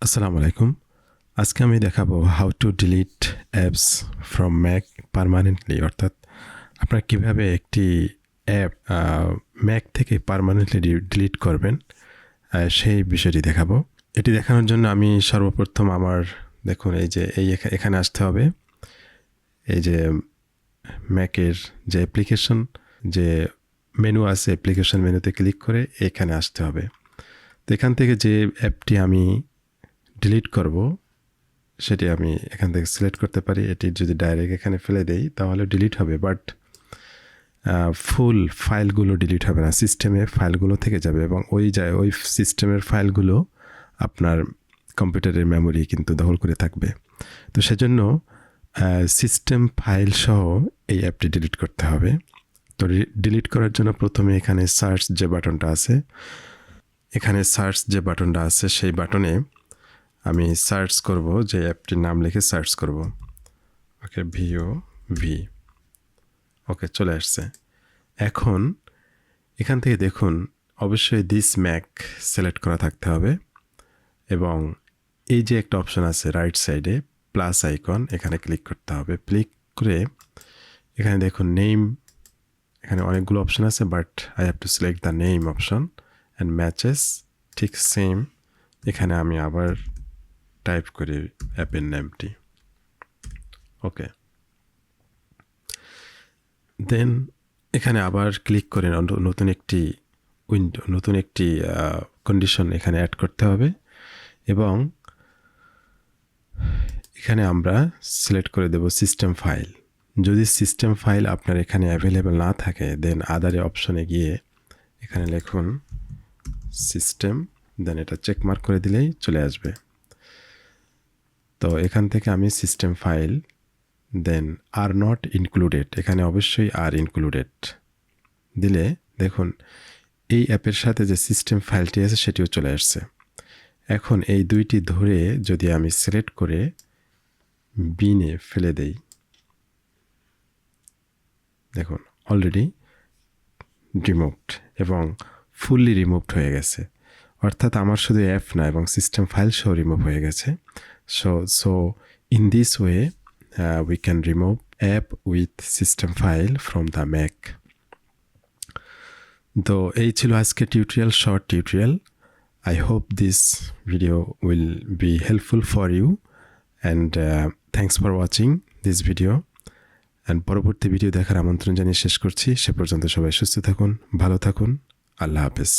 আসসালামু আলাইকুম। আজকে আমি দেখাবো how to delete apps from Mac permanently, অর্থাৎ আপনারা কীভাবে একটি অ্যাপ ম্যাক থেকে পার্মানেন্টলি ডিলিট করবেন সেই বিষয়টি দেখাবো। এটি দেখানোর জন্য আমি সর্বপ্রথম দেখুন এখানে আসতে হবে। এই যে ম্যাকের যে অ্যাপ্লিকেশন যে মেনু আছে, অ্যাপ্লিকেশন মেনুতে ক্লিক করে এখানে আসতে হবে। তো এখান থেকে যে অ্যাপটি আমি ডিলিট করব সেটি আমি এখান থেকে সিলেক্ট করতে পারি। এটি যদি ডাইরেক্ট এখানে ফেলে দেই তাহলে ডিলিট হবে, বাট ফুল ফাইলগুলো ডিলিট হবে না, সিস্টেমে ফাইলগুলো থেকে যাবে এবং ওই সিস্টেমের ফাইলগুলো আপনার কম্পিউটারের মেমোরি কিন্তু দখল করে থাকবে। তো সেজন্য সিস্টেম ফাইল সহ এই অ্যাপটি ডিলিট করতে হবে। তো ডিলিট করার জন্য প্রথমে এখানে সার্চ যে বাটনটা আছে সেই বাটনে আমি সার্চ করব, যে অ্যাপটির নাম লিখে সার্চ করব। ওকে, VOV। ওকে, চলে আসছে। এখন এখান থেকে দেখুন অবশ্যই দিস ম্যাক সিলেক্ট করা থাকতে হবে এবং এই যে একটা অপশন আছে রাইট সাইডে প্লাস আইকন, এখানে ক্লিক করতে হবে। ক্লিক করে এখানে দেখুন নেম, এখানে অনেকগুলো অপশন আছে, but I have to select the name option and matches. ঠিক সেম এখানে আমি আবার টাইপ করি অ্যাপের নামটি। ওকে, দেন এখানে আবার ক্লিক করে নতুন একটি কন্ডিশন এখানে অ্যাড করতে হবে এবং এখানে আমরা সিলেক্ট করে দেব সিস্টেম ফাইল। যদি সিস্টেম ফাইল আপনার এখানে অ্যাভেলেবেল না থাকে দেন আদারে অপশনে গিয়ে এখানে লিখুন সিস্টেম, দেন এটা চেকমার্ক করে দিলেই চলে আসবে। তো এখান থেকে আমি system file, then are not included, এখানে অবশ্যই আর ইনক্লুডেড দিলে দেখুন এই অ্যাপের সাথে যে সিস্টেম ফাইলটি আছে সেটিও চলে আসছে। এখন এই দুইটি ধরে যদি আমি সিলেক্ট করে বিনে ফেলে দেই, দেখুন অলরেডি রিমুভড এবং ফুললি রিমুভড হয়ে গেছে। অর্থাৎ আমার শুধু অ্যাপ না এবং সিস্টেম ফাইল সহ রিমুভ হয়ে গেছে। So in this way we can remove app with system file from the Mac. তো এই ছিল আজকে short tutorial. I hope this video will be helpful for you and thanks for watching this video. And পরবর্তী video দেখার আমন্ত্রণ জানিয়ে শেষ করছি। সে পর্যন্ত সবাই সুস্থ থাকুন, ভালো থাকুন, আল্লাহ হাফেজ।